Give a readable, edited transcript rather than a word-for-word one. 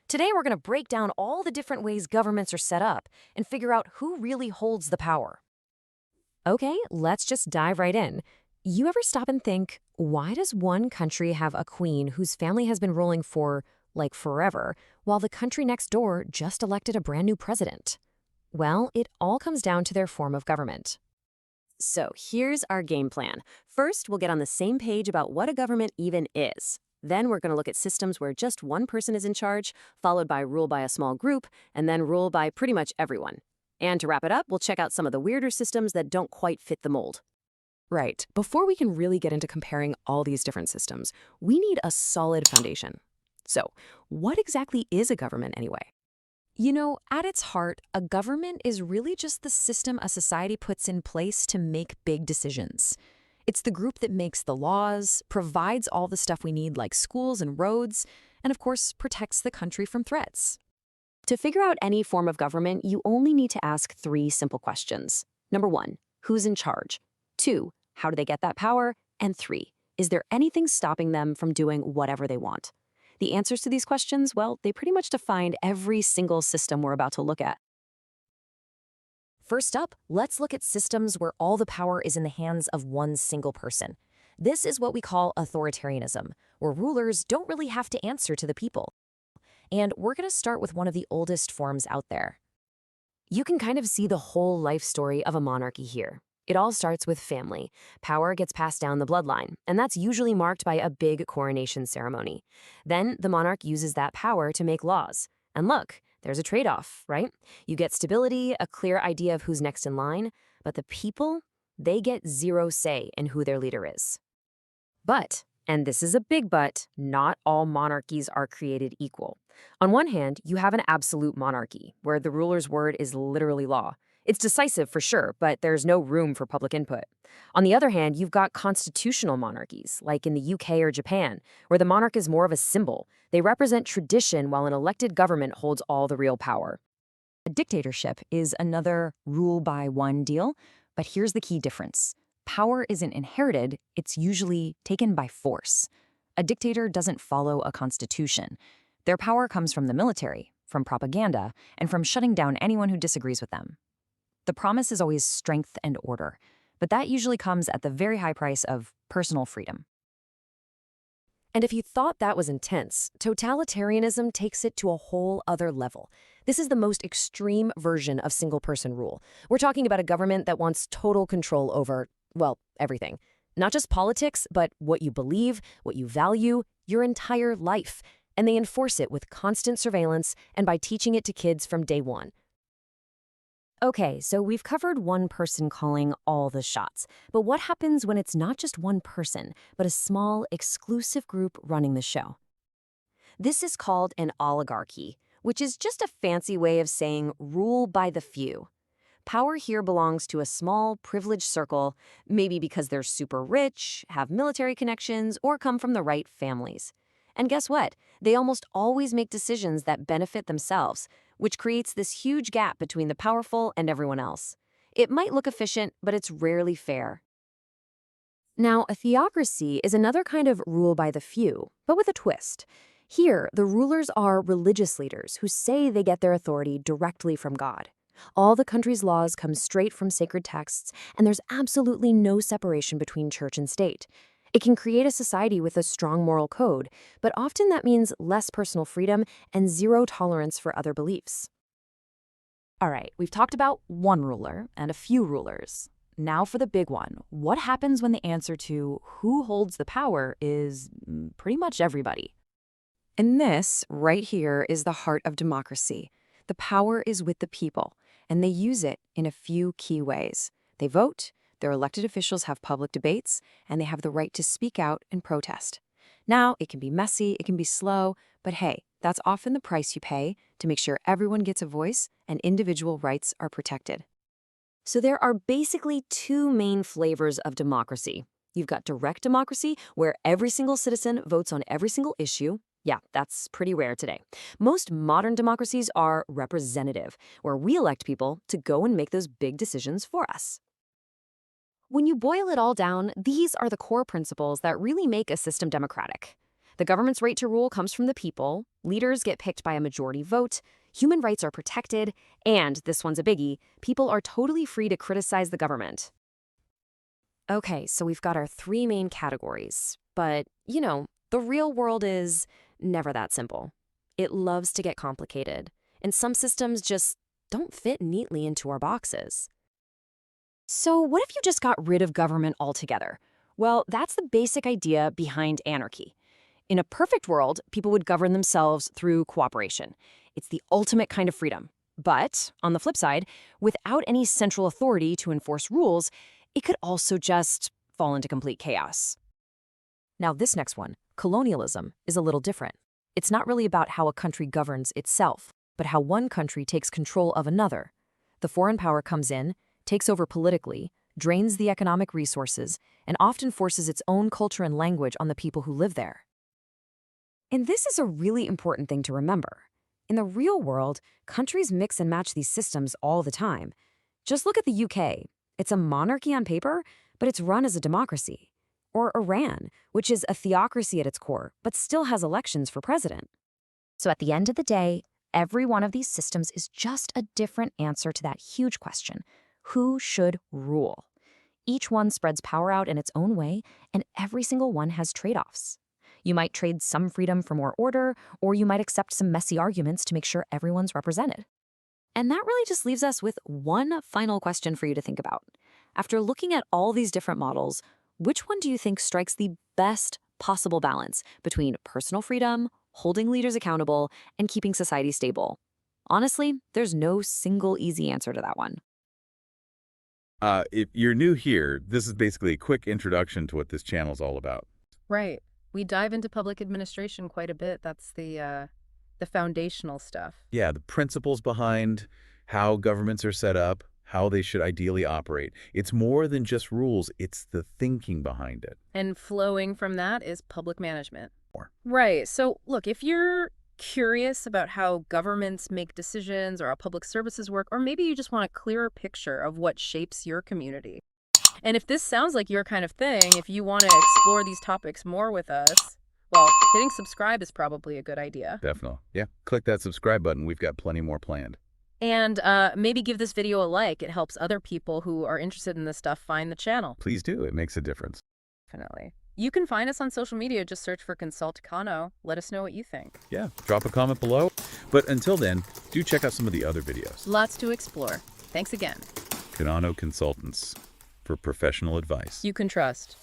Today, we're going to break down all the different ways governments are set up and figure out who really holds the power. Okay, let's just dive right in. You ever stop and think, why does one country have a queen whose family has been ruling for, like, forever, while the country next door just elected a brand new president? Well, it all comes down to their form of government. So here's our game plan. First, we'll get on the same page about what a government even is. Then we're going to look at systems where just one person is in charge, followed by rule by a small group, and then rule by pretty much everyone. And to wrap it up, we'll check out some of the weirder systems that don't quite fit the mold. Right. Before we can really get into comparing all these different systems, we need a solid foundation. So, what exactly is a government anyway? At its heart, a government is really just the system a society puts in place to make big decisions. It's the group that makes the laws, provides all the stuff we need like schools and roads, and of course, protects the country from threats. To figure out any form of government, you only need to ask three simple questions. Number one, who's in charge? Two, how do they get that power? And three, is there anything stopping them from doing whatever they want? The answers to these questions, well, they pretty much define every single system we're about to look at. First up, let's look at systems where all the power is in the hands of one single person. This is what we call authoritarianism, where rulers don't really have to answer to the people. And we're going to start with one of the oldest forms out there. You can kind of see the whole life story of a monarchy here. It all starts with family. Power gets passed down the bloodline, and that's usually marked by a big coronation ceremony. Then the monarch uses that power to make laws. And look, there's a trade-off, right? You get stability, a clear idea of who's next in line, but the people, they get zero say in who their leader is. But, and this is a big but, not all monarchies are created equal. On one hand, you have an absolute monarchy, where the ruler's word is literally law. It's decisive for sure, but there's no room for public input. On the other hand, you've got constitutional monarchies, like in the UK or Japan, where the monarch is more of a symbol. They represent tradition while an elected government holds all the real power. A dictatorship is another rule by one deal, but here's the key difference. Power isn't inherited, it's usually taken by force. A dictator doesn't follow a constitution. Their power comes from the military, from propaganda, and from shutting down anyone who disagrees with them. The promise is always strength and order, but that usually comes at the very high price of personal freedom. And if you thought that was intense, totalitarianism takes it to a whole other level. This is the most extreme version of single-person rule. We're talking about a government that wants total control over, well, everything. Not just politics, but what you believe, what you value, your entire life. And they enforce it with constant surveillance and by teaching it to kids from day one. Okay, so we've covered one person calling all the shots. But what happens when it's not just one person, but a small, exclusive group running the show? This is called an oligarchy, which is just a fancy way of saying rule by the few. Power here belongs to a small, privileged circle, maybe because they're super rich, have military connections, or come from the right families. And guess what? They almost always make decisions that benefit themselves, which creates this huge gap between the powerful and everyone else. It might look efficient, but it's rarely fair. Now, a theocracy is another kind of rule by the few, but with a twist. Here, the rulers are religious leaders who say they get their authority directly from God. All the country's laws come straight from sacred texts, and there's absolutely no separation between church and state. It can create a society with a strong moral code, but often that means less personal freedom and zero tolerance for other beliefs. All right, we've talked about one ruler and a few rulers. Now for the big one. What happens when the answer to who holds the power is pretty much everybody? And this, right here, is the heart of democracy. The power is with the people, and they use it in a few key ways. They vote, their elected officials have public debates, and they have the right to speak out and protest. Now, it can be messy, it can be slow, but hey, that's often the price you pay to make sure everyone gets a voice and individual rights are protected. So there are basically two main flavors of democracy. You've got direct democracy, where every single citizen votes on every single issue. Yeah, that's pretty rare today. Most modern democracies are representative, where we elect people to go and make those big decisions for us. When you boil it all down, these are the core principles that really make a system democratic. The government's right to rule comes from the people, leaders get picked by a majority vote, human rights are protected, and, this one's a biggie, people are totally free to criticize the government. Okay, so we've got our three main categories. But, the real world is never that simple. It loves to get complicated, and some systems just don't fit neatly into our boxes. So what if you just got rid of government altogether? Well, that's the basic idea behind anarchy. In a perfect world, people would govern themselves through cooperation. It's the ultimate kind of freedom. But, on the flip side, without any central authority to enforce rules, it could also just fall into complete chaos. Now this next one, colonialism, is a little different. It's not really about how a country governs itself, but how one country takes control of another. The foreign power comes in, takes over politically, drains the economic resources, and often forces its own culture and language on the people who live there. And this is a really important thing to remember. In the real world, countries mix and match these systems all the time. Just look at the UK. It's a monarchy on paper, but it's run as a democracy. Or Iran, which is a theocracy at its core, but still has elections for president. So at the end of the day, every one of these systems is just a different answer to that huge question: who should rule? Each one spreads power out in its own way, and every single one has trade-offs. You might trade some freedom for more order, or you might accept some messy arguments to make sure everyone's represented. And that really just leaves us with one final question for you to think about. After looking at all these different models, which one do you think strikes the best possible balance between personal freedom, holding leaders accountable, and keeping society stable? Honestly, there's no single easy answer to that one. If you're new here, this is basically a quick introduction to what this channel is all about. Right. We dive into public administration quite a bit. That's the foundational stuff. Yeah, the principles behind how governments are set up, how they should ideally operate. It's more than just rules, it's the thinking behind it. And flowing from that is public management. More. Right. So look, if you're curious about how governments make decisions or how public services work, or maybe you just want a clearer picture of what shapes your community. And if this sounds like your kind of thing, if you want to explore these topics more with us, well, hitting subscribe is probably a good idea. Definitely. Yeah, click that subscribe button. We've got plenty more planned. And maybe give this video a like. It helps other people who are interested in this stuff find the channel. Please do. It makes a difference. Definitely. You can find us on social media. Just search for ConsultKano. Let us know what you think. Yeah, drop a comment below. But until then, do check out some of the other videos. Lots to explore. Thanks again. Kano Consultants, for professional advice You can trust.